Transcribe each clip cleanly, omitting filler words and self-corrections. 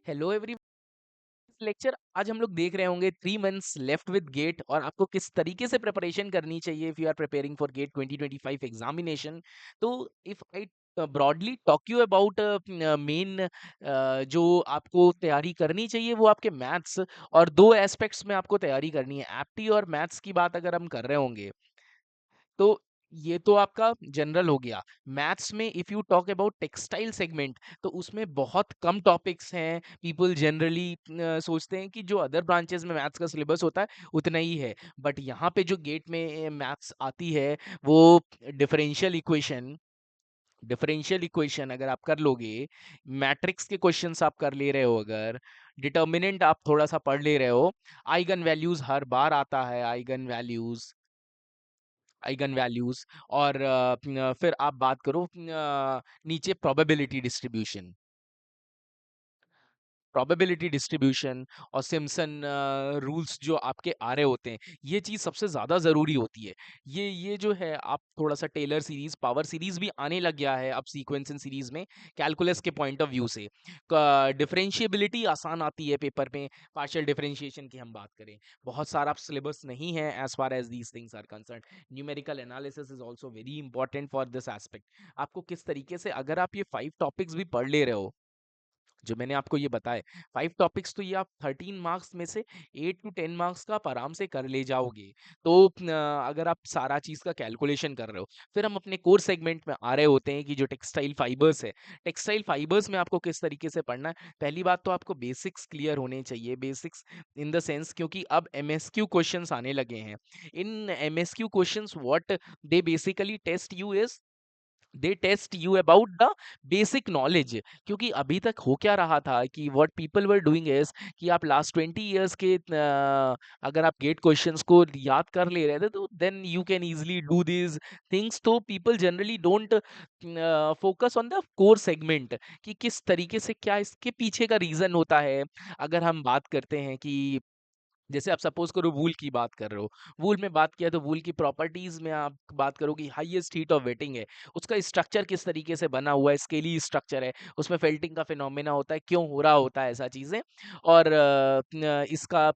Hello every lecture. आज हम लोग देख रहे होंगे 3 मंथ्स लेफ्ट विद गेट और आपको किस तरीके से प्रिपरेशन करनी चाहिए if you are preparing for GATE 2025 examination. तो if I broadly talk you about main जो आपको तैयारी करनी चाहिए वो आपके मैथ्स और दो एस्पेक्ट्स में आपको तैयारी करनी है। एप्टी और मैथ्स की बात अगर हम कर रहे होंगे तो ये तो आपका जनरल हो गया। मैथ्स में if you talk about textile segment तो उसमें बहुत कम टॉपिक्स हैं। पीपल जनरली सोचते हैं कि जो अदर ब्रांचेस में मैथ्स का सिलेबस होता है उतना ही है, बट यहाँ पे जो गेट में मैथ्स आती है वो डिफरेंशियल इक्वेशन डिफरेंशियल इक्वेशन अगर आप कर लोगे, मैट्रिक्स के क्वेश्चंस आप कर ले रहे हो, अगर डिटर्मिनेंट आप थोड़ा सा पढ़ ले रहे हो, आइगन वैल्यूज हर बार आता है, आइगन वैल्यूज और फिर आप बात करो नीचे प्रोबेबिलिटी डिस्ट्रीब्यूशन और सिम्पसन रूल्स जो आपके आ रहे होते हैं, ये चीज़ सबसे ज़्यादा ज़रूरी होती है। ये जो है आप थोड़ा सा टेलर सीरीज, पावर सीरीज भी आने लग गया है अब सीक्वेंस सीरीज में, कैलकुलस के पॉइंट ऑफ व्यू से। डिफरेंशिएबिलिटी आसान आती है पेपर में। पार्शियल डिफरेंशिएशन की हम बात करें, बहुत सारा सिलेबस नहीं है as far as these things are concern. Numerical analysis is also very important for this aspect. आपको किस तरीके से, अगर आप ये 5 टॉपिक्स भी पढ़ ले रहे हो जो मैंने आपको ये बताए, 5 टॉपिक्स, तो ये आप 13 मार्क्स में से 8 to 10 मार्क्स का आप आराम से कर ले जाओगे। तो अगर आप सारा चीज का कैलकुलेशन कर रहे हो, फिर हम अपने कोर सेगमेंट में आ रहे होते हैं कि जो टेक्सटाइल फाइबर्स है, टेक्सटाइल फाइबर्स में आपको किस तरीके से पढ़ना है। पहली बात तो आपको बेसिक्स क्लियर होने चाहिए, बेसिक्स इन द सेंस क्योंकि अब एमएसक्यू क्वेश्चंस आने लगे हैं। In MSQ questions what they basically test you is, they test you about the basic knowledge. क्योंकि अभी तक हो क्या रहा था कि what people were doing is कि आप लास्ट 20 इयर्स के अगर आप गेट क्वेश्चंस को याद कर ले रहे थे तो then you can easily do these things. तो people generally don't focus on the core segment कि किस तरीके से, क्या इसके पीछे का रीजन होता है। अगर हम बात करते हैं कि जैसे आप सपोज करो वूल की बात कर रहे हो, वूल में बात किया तो वूल की प्रॉपर्टीज में आप बात करो कि हाईएस्ट हीट ऑफ वेटिंग है, उसका स्ट्रक्चर किस तरीके से बना हुआ है, स्केली स्ट्रक्चर है, उसमें फेल्टिंग का फिनोमेना होता है, क्यों हो रहा होता है ऐसा चीजें। और इसका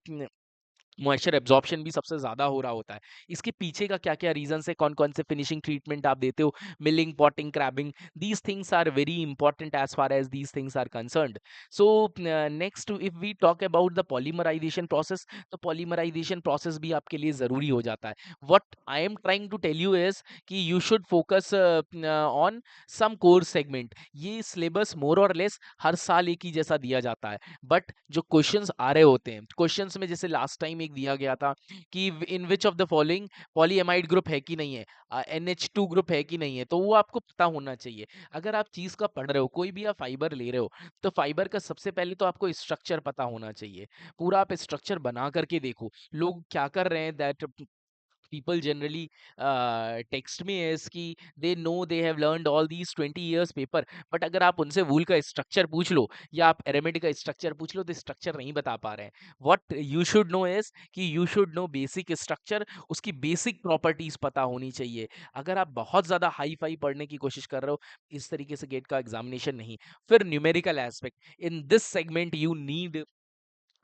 मॉइस्चर एब्जॉर्प्शन भी सबसे ज्यादा हो रहा होता है। इसके पीछे का क्या क्या रीजन है, कौन कौन से फिनिशिंग ट्रीटमेंट आप देते हो, milling, potting, crabbing, these things are very important as far as these things are concerned. So next if we talk about the polymerization process, तो पॉलीमराइजेशन प्रोसेस भी आपके लिए जरूरी हो जाता है। What I am trying to tell you is कि you should focus on some core segment. ये सिलेबस मोर और लेस हर साल एक ही जैसा दिया जाता है, बट जो क्वेश्चंस आ रहे होते हैं, क्वेश्चंस में जैसे लास्ट टाइम एक दिया गया था कि in which of the following polyamide group है कि नहीं है, NH2 ग्रुप है कि नहीं है, तो वो आपको पता होना चाहिए। अगर आप चीज का पढ़ रहे हो, कोई भी आप फाइबर ले रहे हो, तो फाइबर का सबसे पहले तो आपको स्ट्रक्चर पता होना चाहिए। पूरा आप स्ट्रक्चर बना करके देखो लोग क्या कर रहे हैं। That people generally text me is कि they know they have learned all these 20 years paper, but अगर आप उनसे वूल का स्ट्रक्चर पूछ लो या आप एरेमेडिक का स्ट्रक्चर पूछ लो तो स्ट्रक्चर नहीं बता पा रहे हैं। what you should know is कि you should know basic structure, उसकी बेसिक प्रॉपर्टीज पता होनी चाहिए। अगर आप बहुत ज्यादा हाई फाई पढ़ने की कोशिश कर रहे हो, इस तरीके से गेट का एग्जामिनेशन नहीं। फिर numerical aspect, in this segment you need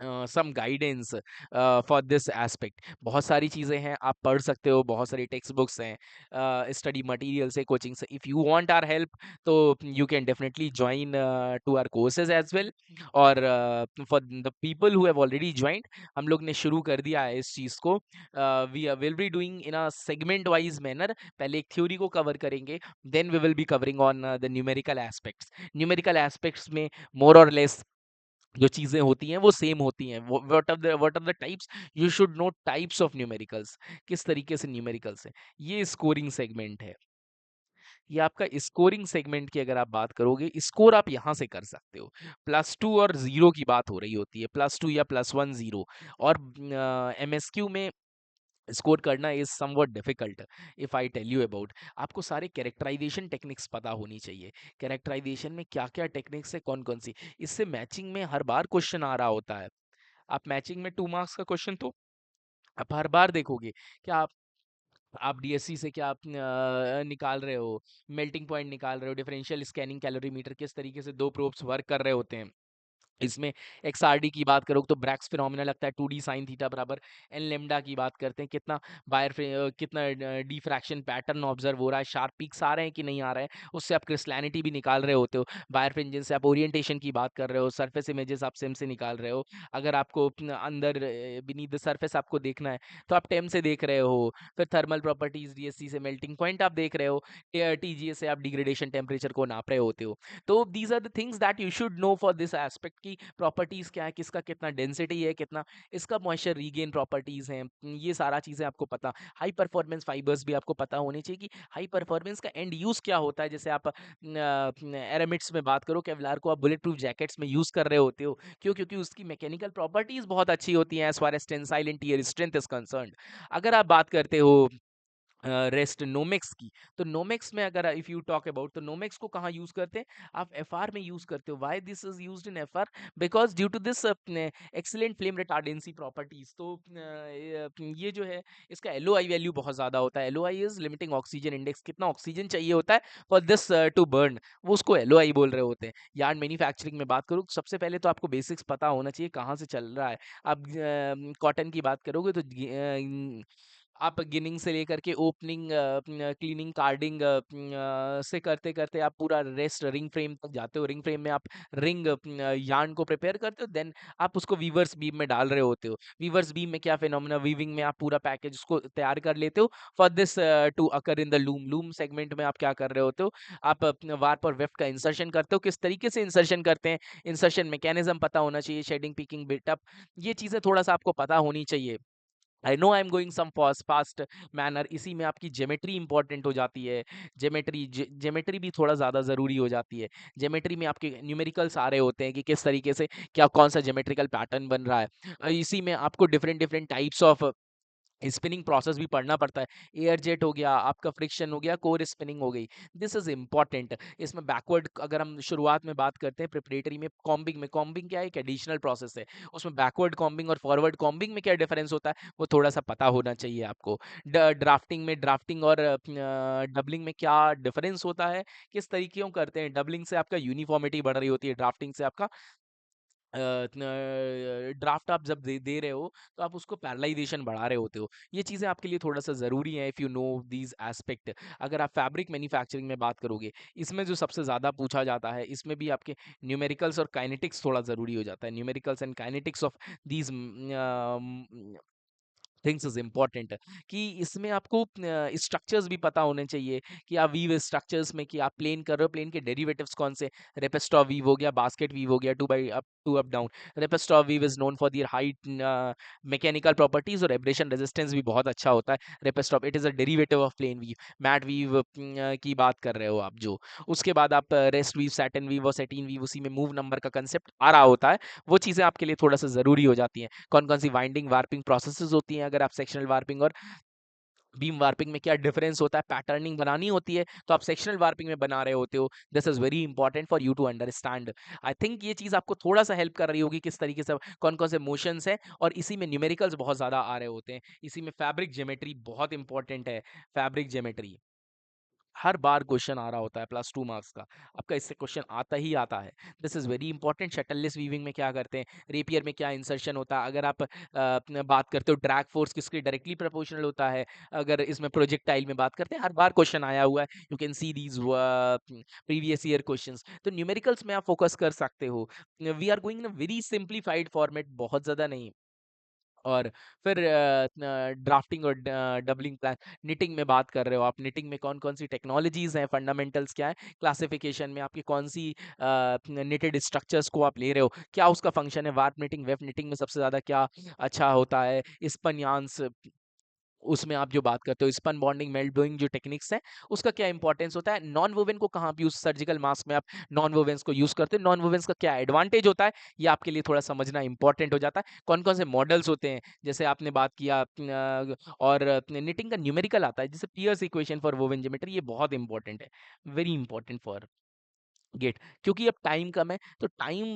some guidance for this aspect. बहुत सारी चीज़ें हैं आप पढ़ सकते हो, बहुत सारी टेक्स्ट बुक्स हैं, स्टडी मटेरियल से, कोचिंग से। If you want our help तो you can definitely join to our courses as well. और for the people who have already joined, हम लोग ने शुरू कर दिया है इस चीज़ को। We will be doing in a segment wise manner. पहले एक थ्योरी को कवर करेंगे, then we will be covering on the numerical aspects. Numerical aspects में मोर और लेस जो चीजें होती हैं वो सेम होती हैं। What are the types, you should know types of numericals, किस तरीके से न्यूमेरिकल्स है। ये स्कोरिंग सेगमेंट है। ये आपका स्कोरिंग सेगमेंट की अगर आप बात करोगे, स्कोर आप यहाँ से कर सकते हो। +2 और 0 की बात हो रही होती है, +2 या +1 0। और MSQ में स्कोर करना is somewhat difficult. If I tell you about, आपको सारे कैरेक्टराइजेशन टेक्निक्स पता होनी चाहिए। कैरेक्टराइजेशन में क्या क्या टेक्निक्स है, कौन कौन सी, इससे मैचिंग में हर बार क्वेश्चन आ रहा होता है। आप मैचिंग में 2 मार्क्स का क्वेश्चन तो आप हर बार देखोगे। क्या आप DSC से क्या आप निकाल रहे हो, मेल्टिंग पॉइंट निकाल रहे हो, डिफरेंशियल स्कैनिंग कैलोरीमीटर, किस तरीके से दो प्रोब्स वर्क कर रहे होते हैं, इसमें एक्सआरडी की बात करो तो ब्रैक्स फिनोमेना लगता है 2D साइन थीटा बराबर एन लेम्डा की बात करते हैं कितना कितना डिफ्रैक्शन पैटर्न ऑब्जर्व हो रहा है, शार्प पीक्स आ रहे हैं कि नहीं आ रहे हैं, उससे आप क्रिस्टलैनिटी भी निकाल रहे होते हो। बायरफ्रिंजेस से आप ओरिएंटेशन की बात कर रहे हो, सरफेस इमेजेस आप सिम से निकाल रहे हो। अगर आपको अंदर बीनीथ द सरफेस आपको देखना है तो आप टेम से देख रहे हो। फिर थर्मल प्रॉपर्टीज डीएससी से मेल्टिंग पॉइंट आप देख रहे हो, टीजीएस से आप डिग्रेडेशन टेम्परेचर को नाप रहे होते हो। तो these are the things that you should know for this aspect की प्रॉपर्टीज क्या है, किसका कितना डेंसिटी है, कितना इसका मॉइस्चर रीगेन प्रॉपर्टीज हैं, ये सारा चीजें आपको पता। हाई परफॉर्मेंस फाइबर्स भी आपको पता होने चाहिए कि हाई परफॉर्मेंस का एंड यूज क्या होता है। जैसे आप एरामिड्स में बात करो, केवलार को आप बुलेट प्रूफ जैकेट्स में यूज कर रहे होते हो, क्यों? क्योंकि उसकी मैकेनिकल प्रॉपर्टीज बहुत अच्छी होती हैं as far as tensile and tear strength is concerned. अगर आप बात करते हो रेस्ट नोमेक्स की, तो नोमेक्स में अगर इफ यू टॉक अबाउट, तो नोमेक्स को कहाँ यूज करते हैं? आप एफआर में यूज करते हो। Why this is used in FR? Because due to this excellent flame retardancy properties. तो ये जो है इसका एलओआई वैल्यू बहुत ज्यादा होता है। LOI is limiting oxygen index, कितना ऑक्सीजन चाहिए होता है फॉर दिस टू बर्न, वो उसको एलओआई बोल रहे होते हैं। यार्न मैन्युफैक्चरिंग में बात करूँ, सबसे पहले तो आपको बेसिक्स पता होना चाहिए कहाँ से चल रहा है। आप कॉटन की बात करोगे तो आप गिनिंग से लेकर के ओपनिंग, क्लीनिंग, कार्डिंग से करते करते आप पूरा रेस्ट रिंग फ्रेम तक जाते हो। रिंग फ्रेम में आप रिंग यार्न को प्रिपेयर करते हो, देन आप उसको वीवर्स बीम में डाल रहे होते हो। वीवर्स बीम में क्या फिनोमेना, वीविंग में आप पूरा पैकेज उसको तैयार कर लेते हो for this to occur in the loom. Loom segment में आप क्या कर रहे होते हो? आप वार्प और वेफ्ट का इंसर्शन करते हो। किस तरीके से इंसर्शन करते हैं, इंसर्शन मैकेनिज्म पता होना चाहिए, शेडिंग, पीकिंग, बिल्टअप, ये चीजें थोड़ा सा आपको पता होनी चाहिए। I know I am going some fast manner. इसी में आपकी ज्योमेट्री इंपॉर्टेंट हो जाती है। ज्योमेट्री भी थोड़ा ज़्यादा ज़रूरी हो जाती है। ज्योमेट्री में आपके न्यूमेरिकल्स आ रहे होते हैं कि किस तरीके से क्या कौन सा ज्योमेट्रिकल पैटर्न बन रहा है। इसी में आपको different different types of spinning process भी पढ़ना पड़ता है। एयर जेट हो गया, आपका फ्रिक्शन हो गया, कोर स्पिनिंग हो गई, दिस इज इंपॉर्टेंट। इसमें बैकवर्ड अगर हम शुरुआत में बात करते हैं प्रिपरेटरी में, कॉम्बिंग में, कॉम्बिंग क्या है? एक एडिशनल प्रोसेस है। उसमें बैकवर्ड कॉम्बिंग और फॉरवर्ड कॉम्बिंग में क्या डिफरेंस होता है, वो थोड़ा सा पता होना चाहिए आपको। ड्राफ्टिंग में, ड्राफ्टिंग और डबलिंग में क्या डिफरेंस होता है, किस तरीके करते हैं? डबलिंग से आपका यूनिफॉर्मिटी बढ़ रही होती है, ड्राफ्टिंग से आपका ड्राफ्ट आप जब दे रहे हो तो आप उसको पैरलाइजेशन बढ़ा रहे होते हो। ये चीज़ें आपके लिए थोड़ा सा ज़रूरी है if you know these aspect. अगर आप फैब्रिक मैन्युफैक्चरिंग में बात करोगे, इसमें जो सबसे ज़्यादा पूछा जाता है, इसमें भी आपके न्यूमेरिकल्स और काइनेटिक्स थोड़ा ज़रूरी हो जाता है। Numericals and kinetics of these things is important, कि इसमें आपको स्ट्रक्चर्स भी पता होने चाहिए कि आप वीव स्ट्रक्चर्स में कि आप प्लेन कर रहे हो, प्लेन के डेरिवेटिव्स कौन से? रेपेस्टो वीव हो गया, बास्केट वीव हो गया, two up down. Ripstop weave is known for their high mechanical properties, और एब्रेशन रेजिस्टेंस भी बहुत अच्छा होता है। Ripstop it is a derivative of plain weave. Mat weave की बात कर रहे हो आप जो, उसके बाद आप रेस्ट वीव, सैटिन वीव और सैटिन वीव, उसी में मूव नंबर का कंसेप्ट आ रहा होता है। वो चीज़ें आपके लिए थोड़ा सा ज़रूरी हो जाती हैं। कौन-कौन सी वाइंडिंग वार्पिंग प्रोसेसेस होती हैं, अगर आप सेक्शनल वार्पिंग और बीम वार्पिंग में क्या डिफरेंस होता है, पैटर्निंग बनानी होती है तो आप सेक्शनल वार्पिंग में बना रहे होते हो। This is very important for you to understand. I think ये चीज़ आपको थोड़ा सा हेल्प कर रही होगी किस तरीके से कौन-कौन से मोशंस हैं, और इसी में न्यूमेरिकल्स बहुत ज़्यादा आ रहे होते हैं। इसी में फैब्रिक ज्योमेट्री बहुत इंपॉर्टेंट है। फैब्रिक ज्योमेट्री हर बार क्वेश्चन आ रहा होता है +2 मार्क्स का, आपका इससे क्वेश्चन आता ही आता है। This is very important. Shuttleless weaving में क्या करते हैं, रेपियर में क्या इंसर्शन होता है, अगर आप अपने बात करते हो ड्रैग फोर्स किसके डायरेक्टली प्रोपोर्शनल होता है, अगर इसमें प्रोजेक्टाइल में बात करते हैं, हर बार क्वेश्चन आया हुआ है। You can see these previous year questions. तो न्यूमेरिकल्स में आप फोकस कर सकते हो। We are going in a very simplified format, बहुत ज़्यादा नहीं। और फिर ड्राफ्टिंग और डबलिंग प्लान, निटिंग में बात कर रहे हो आप, निटिंग में कौन कौन सी टेक्नोलॉजीज हैं, फंडामेंटल्स क्या है, क्लासिफिकेशन में आपकी कौन सी निटेड स्ट्रक्चर्स को आप ले रहे हो, क्या उसका फंक्शन है, वार्प निटिंग, वेब निटिंग में सबसे ज़्यादा क्या अच्छा होता है, स्पन उसमें आप जो बात करते हो स्पन बॉन्डिंग, मेल्ट ब्लोइंग जो टेक्निक्स हैं, उसका क्या इंपॉर्टेंस होता है, नॉन वोवेन को कहाँ आप यूज, सर्जिकल मास्क में आप नॉन वोवेंस को यूज करते हो, नॉन वोवेंस का क्या एडवांटेज होता है, ये आपके लिए थोड़ा समझना इंपॉर्टेंट हो जाता है। कौन कौन से मॉडल्स होते हैं, जैसे आपने बात किया और निटिंग का न्यूमेरिकल आता है, जैसे Peirce equation for woven geometry, ये बहुत इंपॉर्टेंट है, वेरी इंपॉर्टेंट फॉर गेट, क्योंकि अब टाइम कम है तो टाइम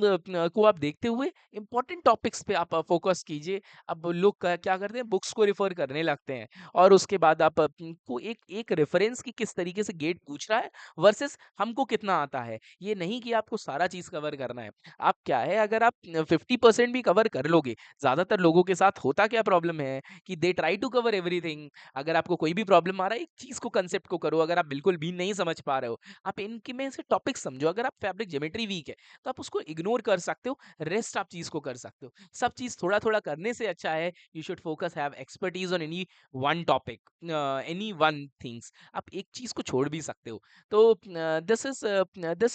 को आप देखते हुए इंपॉर्टेंट टॉपिक्स पे आप फोकस कीजिए। अब लोग क्या करते हैं, बुक्स को रिफर करने लगते हैं और उसके बाद आप को एक एक रेफरेंस की किस तरीके से गेट पूछ रहा है वर्सेस हमको कितना आता है। ये नहीं कि आपको सारा चीज कवर करना है। आप क्या है, अगर आप 50% भी कवर कर लोगे, ज्यादातर लोगों के साथ होता क्या प्रॉब्लम है कि they try to cover everything. अगर आपको कोई भी प्रॉब्लम आ रहा है, एक चीज को, कंसेप्ट को करो। अगर आप बिल्कुल भी नहीं समझ पा रहे हो, आप इनके में से टॉपिक समझो। अगर आप फैब्रिक ज्योमेट्री वीक है तो आप उसको इग्नोर कर सकते हो, रेस्ट आप चीज को कर सकते हो। सब चीज थोड़ा थोड़ा करने से अच्छा है you should focus, have expertise on any one topic, any one things. आप एक चीज को छोड़ भी सकते हो। तो this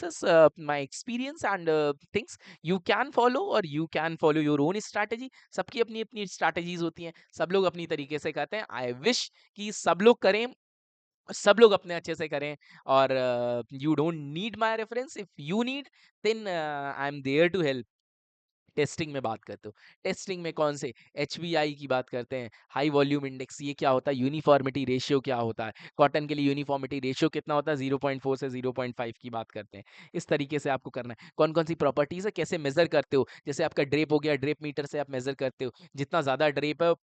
is my experience and things you can follow, और you can follow your own strategy. सबकी अपनी अपनी स्ट्रैटेजीज होती हैं, सब लोग अपनी तरीके से करते हैं। आई विश कि सब लोग करें, सब लोग अपने अच्छे से करें। और you don't need my reference, if you need then I am there to help. Testing में बात करते हो, टेस्टिंग में कौन से, एचवीआई की बात करते हैं, हाई वॉल्यूम इंडेक्स, ये क्या होता है, यूनिफॉर्मिटी रेशियो क्या होता है, कॉटन के लिए यूनिफॉर्मिटी रेशियो कितना होता है, 0.4 से 0.5 की बात करते हैं। इस तरीके से आपको करना है। कौन कौन सी प्रॉपर्टीज है, कैसे मेजर करते हो, जैसे आपका ड्रेप हो गया, ड्रेप मीटर से आप मेजर करते हो, जितना ज्यादा ड्रेप है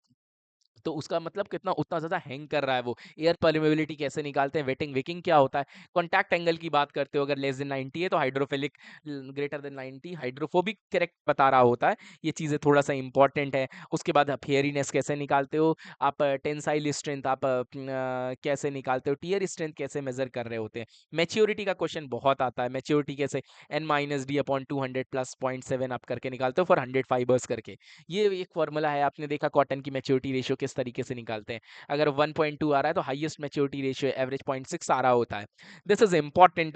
तो उसका मतलब कितना, उतना ज्यादा हैंग कर रहा है वो। एयर परमेबिलिटी कैसे निकालते हैं, वेटिंग वेकिंग क्या होता है, कॉन्टैक्ट एंगल की बात करते हो, अगर लेस देन 90 है तो hydrophilic, greater than 90 hydrophobic correct बता रहा होता है। ये चीजें थोड़ा सा इंपॉर्टेंट है। उसके बाद आप हेयरीनेस कैसे निकालते हो, आप टेंसाइल स्ट्रेंथ आप कैसे निकालते हो, टियर स्ट्रेंथ कैसे मेजर कर रहे होते हैं। मैच्योरिटी का क्वेश्चन बहुत आता है, मैच्योरिटी कैसे, n-d/200 प्लस 0.7 आप करके निकालते हो फॉर 100 फाइबर्स करके। ये एक फॉर्मूला है, आपने देखा कॉटन की मैच्योरिटी रेशियो किस तरीके से निकालते हैं। अगर 1.2 आ रहा है तो हाईएस्ट मैच्योरिटी रेशियो एवरेज 0.6 आ रहा होता है। दिस इज इंपॉर्टेंट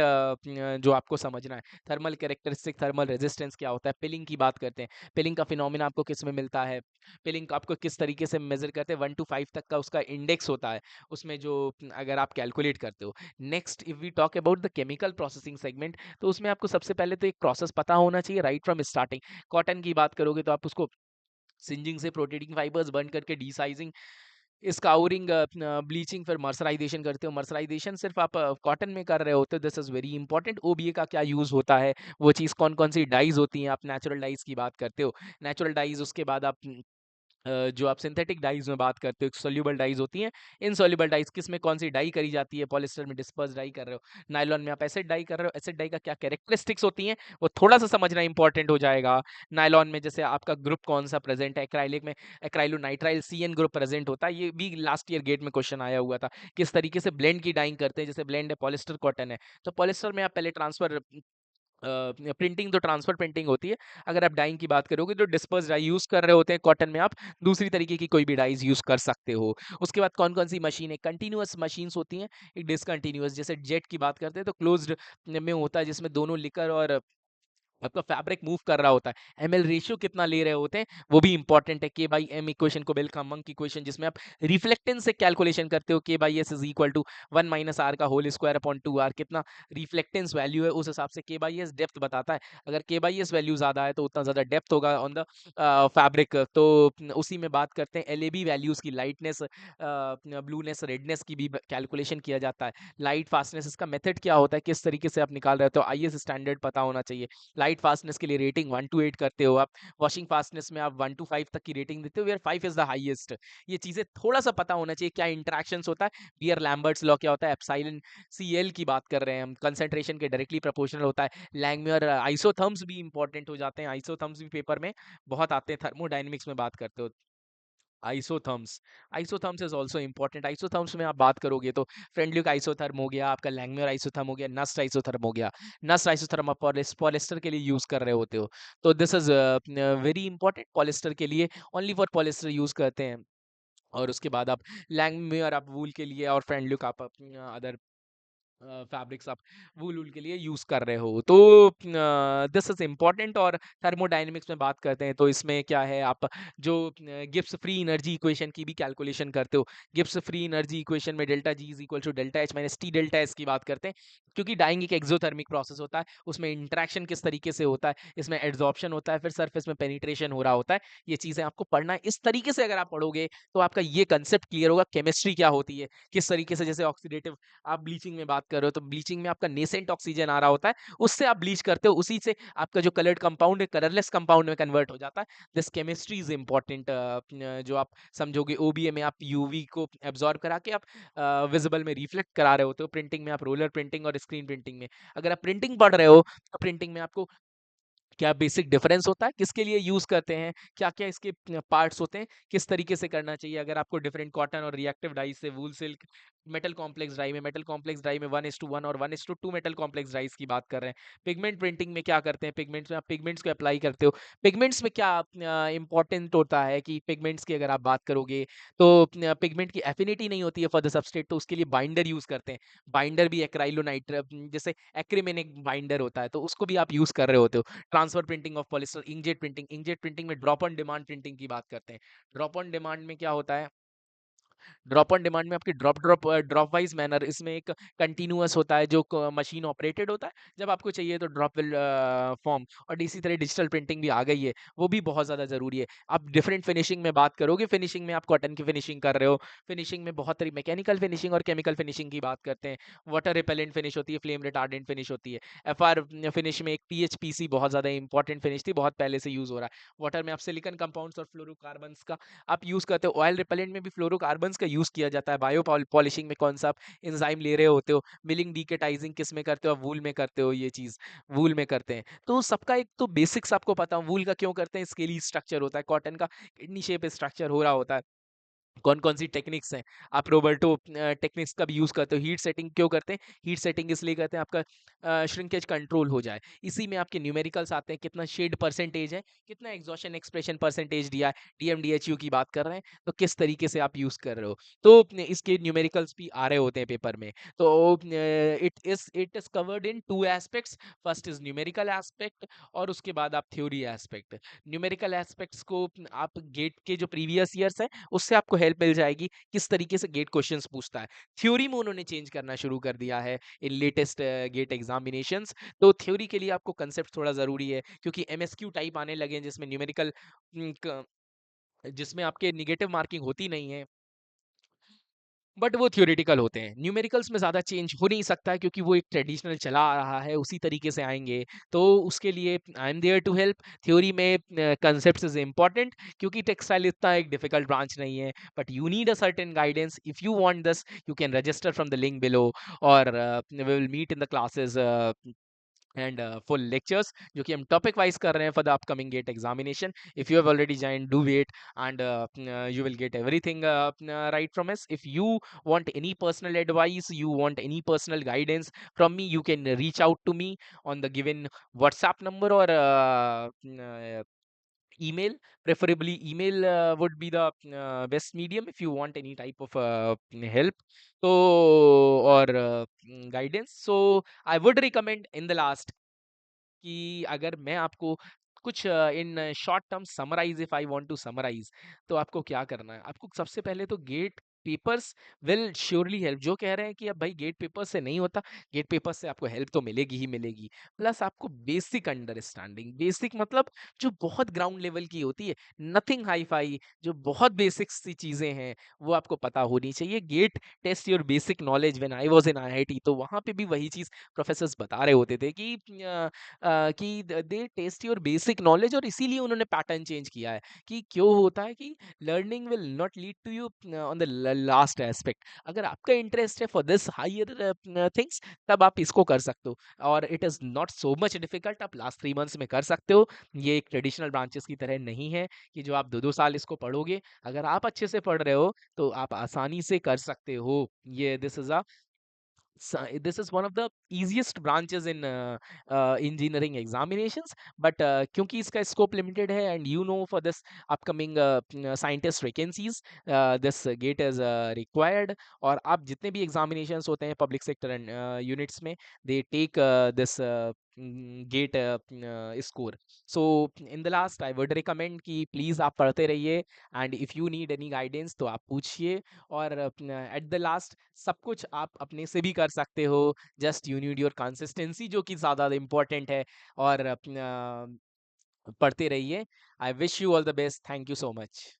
जो आपको समझना है। थर्मल कैरेक्टरिस्टिक, थर्मल रेजिस्टेंस क्या होता है, पिलिंग की बात करते हैं, पिलिंग का फिनोमिना आपको किस में मिलता है, पिलिंग आपको किस तरीके से मेजर करते हैं, 1 to 5 तक का उसका इंडेक्स होता है उसमें, जो अगर आप कैलकुलेट करते हो। Next if we talk about the chemical processing segment, तो उसमें आपको सबसे पहले तो एक प्रोसेस पता होना चाहिए राइट फ्रॉम स्टार्टिंग। कॉटन की बात करोगे तो आप उसको सिंजिंग से प्रोटीन फाइबर्स बर्न करके डीसाइजिंग, स्काउरिंग, ब्लीचिंग, फिर मर्सराइजेशन करते हो। मर्सराइजेशन सिर्फ आप कॉटन में कर रहे होते हो, this is very important. OBA का क्या यूज होता है, वो चीज कौन कौन सी डाइज होती हैं, आप नेचुरल डाइज की बात करते हो, नेचुरल डाइज। उसके बाद आप जो आप सिंथेटिक डाइज में बात करते हो, सोल्यूबल डाइज होती हैं, इनसोल्यूबल डाइज किस में कौन सी डाई करी जाती है, पॉलिस्टर में डिस्पर्स डाई कर रहे हो, नायलॉन में आप एसिड डाई कर रहे हो, एसिड डाई का क्या कैरेक्टरिस्टिक्स होती हैं वो थोड़ा सा समझना इंपॉर्टेंट हो जाएगा। नायलॉन में जैसे आपका ग्रुप कौन सा प्रेजेंट है, एक्राइलिक में एक्राइलोनाइट्राइल CN ग्रुप प्रेजेंट होता है, ये भी लास्ट ईयर गेट में क्वेश्चन आया हुआ था। किस तरीके से ब्लेंड की डाइंग करते हैं, जैसे ब्लेंड है पॉलिस्टर कॉटन है, तो पॉलिस्टर में आप पहले ट्रांसफर, प्रिंटिंग तो ट्रांसफर प्रिंटिंग होती है। अगर आप डाइंग की बात करोगे तो डिस्पर्स डाई यूज कर रहे होते हैं, कॉटन में आप दूसरी तरीके की कोई भी डाइज यूज कर सकते हो। उसके बाद कौन कौन सी मशीन है, कंटिन्यूअस मशीन्स होती हैं, एक डिसकंटिन्यूअस, जैसे जेट की बात करते हैं तो क्लोज्ड में होता है, जिसमें दोनों लिकर और आपका फैब्रिक मूव कर रहा होता है। एमएल रेशियो कितना ले रहे होते हैं वो भी इंपॉर्टेंट है। K/M इक्वेशन को, बेल-कामंग इक्वेशन, जिसमें आप रिफ्लेक्टेंस से कैलकुलेशन करते हो, K/S is equal to 1 minus R का होल स्क्वायर अपॉन 2r, कितना रिफ्लेक्टेंस वैल्यू है उस हिसाब से K/S डेप्थ बताता है। अगर K/S वैल्यू ज्यादा है तो उतना ज्यादा डेप्थ होगा ऑन द फैब्रिक। तो उसी में बात करते हैं एलएबी वैल्यूज की, लाइटनेस, ब्लूनेस, रेडनेस की भी कैलकुलेशन किया जाता है। लाइट फास्टनेस, इसका मेथड क्या होता है, किस तरीके से आप निकाल रहे हो, तो आईएस स्टैंडर्ड पता होना चाहिए। लाइट फास्टनेस के लिए रेटिंग 1 to 8 करते हो आप, वॉशिंग फास्टनेस में आप 1 to 5 तक की रेटिंग देते हो, वेयर 5 इज द हाईएस्ट। ये चीजें थोड़ा सा पता होना चाहिए। क्या इंटरेक्शंस होता है, बियर लैम्बर्ट्स लॉ क्या होता है, एप्सिलॉन CL की बात कर रहे हैं हम, कंसंट्रेशन के डायरेक्टली प्रोपोर्शनल होता है। लैंगम्यूर आइसोथर्म्स भी इंपॉर्टेंट हो जाते हैं, आइसोथर्म्स भी पेपर में बहुत आते हैं, थर्मोडायनेमिक्स में बात करते हो। Isotherms, isotherms is also important. Isotherms में आप बात करोगे तो फ्रेंडली आइसोथर्म हो गया, आपका लैंगम्यूर आइसोथर्म हो गया, नस्ट आइसोथर्म हो गया। नस्ट आइसोथर्म आप पॉलिस्टर के लिए यूज कर रहे होते हो, तो this is very important. Polyester के लिए ओनली फॉर पॉलिस्टर यूज करते हैं। और उसके बाद आप लैंगम्यूर आप वूल के लिए, और फ्रेंडली आप अदर फैब्रिक्स आप वूल वूल के लिए यूज कर रहे हो, तो दिस इज इंपॉर्टेंट। और थर्मोडायनेमिक्स में बात करते हैं तो इसमें क्या है, आप जो गिब्स फ्री एनर्जी इक्वेशन की भी कैलकुलेशन करते हो। गिब्स फ्री एनर्जी इक्वेशन में delta G is equal to delta H minus T delta S की बात करते हैं। क्योंकि डाइंग एक एक्सोथर्मिक प्रोसेस होता है, उसमें इंटरेक्शन किस तरीके से होता है, इसमें एड्सॉर्प्शन होता है, फिर सरफेस में पेनिट्रेशन हो रहा होता है, ये चीज़ें आपको पढ़ना है। इस तरीके से अगर आप पढ़ोगे तो आपका ये कंसेप्ट क्लियर होगा केमिस्ट्री क्या होती है, किस तरीके से, जैसे ऑक्सीडेटिव आप ब्लीचिंग में बात कर रहे हो तो ब्लीचिंग में आपका नेसेंट ऑक्सीजन आ रहा होता है, उससे आप ब्लीच करते हो, उसी से आपका जो कलर्ड कंपाउंड है कलरलेस कंपाउंड में कन्वर्ट हो जाता है। दिस केमिस्ट्री इज इंपॉर्टेंट, जो आप समझोगे ओबीए में आप यूवी को एब्जॉर्ब करा के आप विजिबल में रिफ्लेक्ट करा रहे होते हो, प्रिंटिंग में आप रोलर प्रिंटिंग और स्क्रीन प्रिंटिंग में अगर आप प्रिंटिंग पढ़ रहे हो तो प्रिंटिंग में आपको क्या बेसिक डिफरेंस होता है, किसके लिए यूज करते हैं, क्या क्या इसके पार्ट्स होते हैं, किस तरीके से करना चाहिए। अगर आपको डिफरेंट कॉटन और रिएक्टिव डाई से वूल सिल्क, मेटल कॉम्प्लेक्स डाई में, मेटल कॉम्प्लेक्स डाई में 1:1 और 1:2 मेटल कॉम्प्लेक्स डाइस की बात कर रहे हैं। पिगमेंट प्रिंटिंग में क्या करते हैं, पिगमेंट्स में आप पिगमेंट्स को अप्लाई करते हो। पिगमेंट्स में क्या इंपॉर्टेंट होता है कि पिगमेंट्स की अगर आप बात करोगे तो पिगमेंट की एफिनिटी नहीं होती है फॉर द सबस्ट्रेट, तो उसके लिए बाइंडर यूज करते हैं। बाइंडर भी एक्राइलोनाइट, जैसे एक्रिमेनिक बाइंडर होता है, तो उसको भी आप यूज कर रहे होते हो। Transfer printing of polyester, inkjet printing, inkjet printing में ड्रॉप ऑन डिमांड प्रिंटिंग की बात करते हैं। ड्रॉप ऑन डिमांड में क्या होता है, ड्रॉप ऑन डिमांड में आपकी ड्रॉप वाइज मैनर, इसमें एक कंटिन्यूअस होता है जो मशीन ऑपरेटेड होता है, जब आपको चाहिए तो ड्रॉप विल फॉर्म। और इसी तरह डिजिटल प्रिंटिंग भी आ गई है, वो भी बहुत ज़्यादा ज़रूरी है। आप डिफरेंट फिनिशिंग में बात करोगे, फिनिशिंग में आप कॉटन की फिनिशिंग कर रहे हो, फिनिशिंग में बहुत सारी मैकेनिकल फिनिशिंग और केमिकल फिनिशिंग की बात करते हैं। वाटर रिपेलेंट फिनिश होती है, फ्लेम रिटार्डेंट फिनिश होती है। एफआर फिनिश में एक पीएचपीसी बहुत ज़्यादा इंपॉर्टेंट फिनिश थी, बहुत पहले से यूज़ हो रहा है। वाटर में आप सिलिकॉन कंपाउंड्स और फ्लोरोकार्बन्स का आप यूज़ करते हो। ऑयल रिपेलेंट में भी फ्लोरोकार्बन्स का यूज़ किया जाता है। बायो पॉलिशिंग में कौन सा आप एंजाइम ले रहे होते हो, मिलिंग डीकेटाइजिंग किस में करते हो, आप वूल में करते हो, ये चीज़ वूल में करते हैं। तो सबका एक तो बेसिक्स आपको पता हो, वूल का क्यों करते हैं, स्केली स्ट्रक्चर होता है, कॉटन का किडनी शेप स्ट्रक्चर हो रहा होता है। कौन-कौन सी टेक्निक्स हैं, आप रोबर्टो टेक्निक्स का भी यूज़ करते हो। हीट सेटिंग क्यों करते हैं? हीट सेटिंग इसलिए करते हैं आपका श्रिंकेज कंट्रोल हो जाए। इसी में आपके न्यूमेरिकल्स आते हैं, कितना शेड परसेंटेज है, कितना एग्जॉशन एक्सप्रेशन परसेंटेज दिया है, डीएमडीएचयू की बात कर रहे हैं, तो किस तरीके से आप यूज़ कर रहे हो। तो इसके न्यूमेरिकल्स भी आ रहे होते हैं पेपर में। तो it is covered in 2 aspects, first is numerical aspect और उसके बाद आप थ्योरी एस्पेक्ट। न्यूमेरिकल एस्पेक्ट्स को आप गेट के जो प्रीवियस ईयर्स हैं उससे आपको हेल्प मिल जाएगी, किस तरीके से गेट क्वेश्चंस पूछता है। थ्योरी में उन्होंने चेंज करना शुरू कर दिया है इन लेटेस्ट गेट एग्जामिनेशंस। तो थ्योरी के लिए आपको कंसेप्ट थोड़ा ज़रूरी है, क्योंकि एमएसक्यू टाइप आने लगे हैं जिसमें न्यूमेरिकल जिसमें आपके नेगेटिव मार्किंग होती नहीं है, बट वो थ्योरेटिकल होते हैं। न्यूमेरिकल्स में ज़्यादा चेंज हो नहीं सकता है, क्योंकि वो एक ट्रेडिशनल चला आ रहा है, उसी तरीके से आएँगे। तो उसके लिए I am there to help. Theory में कांसेप्ट्स इज़ इम्पोर्टेंट, क्योंकि टेक्सटाइल इतना एक डिफिकल्ट ब्रांच नहीं है, but you need a certain guidance. If you want this, you can register from the link below, और we will meet in the classes and full lectures, जो कि हम topic wise कर रहे हैं for the upcoming GATE examination. If you have already joined, do wait, and you will get everything right from us. If you want any personal advice, you want any personal guidance from me, you can reach out to me on the given WhatsApp number or email. Preferably email would be the best medium if you want any type of help, so or guidance. So I would recommend in the last कि अगर मैं आपको कुछ in short term summarise, if I want to summarise, तो आपको क्या करना है, आपको सबसे पहले तो GATE papers will surely help. जो कह रहे हैं कि अब भाई गेट पेपर से नहीं होता, गेट पेपर से आपको हेल्प तो मिलेगी ही मिलेगी। प्लस आपको बेसिक अंडरस्टैंडिंग, बेसिक मतलब जो बहुत ग्राउंड लेवल की होती है, नथिंग हाई फाई, जो बहुत बेसिक सी चीजें हैं वो आपको पता होनी चाहिए। GATE test your basic knowledge. When I was in IIT, तो वहां पे भी वही चीज प्रोफेसर्स बता रहे होते थे कि दे टेस्ट योर बेसिक नॉलेज, और इसीलिए उन्होंने पैटर्न चेंज किया है कि क्यों होता है कि learning will not lead to you on the last aspect. अगर आपका इंटरेस्ट है फॉर दिस हायर थिंग्स, तब आप इसको कर सकते हो, और it is not so much difficult, आप लास्ट 3 मंथ्स में कर सकते हो। ये एक ट्रेडिशनल ब्रांचेस की तरह नहीं है कि जो आप 2-2 साल इसको पढ़ोगे। अगर आप अच्छे से पढ़ रहे हो तो आप आसानी से कर सकते हो। ये this is one of the easiest branches in engineering examinations, but क्योंकि इसका scope limited है, and you know for this upcoming scientist vacancies, this gate is required। और आप जितने भी examinations होते हैं public sector and units में, they take this GATE score. So in the last I would recommend कि please आप पढ़ते रहिए, and if you need any guidance तो आप पूछिए। और एट द लास्ट सब कुछ आप अपने से भी कर सकते हो, just you need your consistency जो कि ज़्यादा इम्पोर्टेंट है। और पढ़ते रहिए। I wish you all the best. Thank you so much.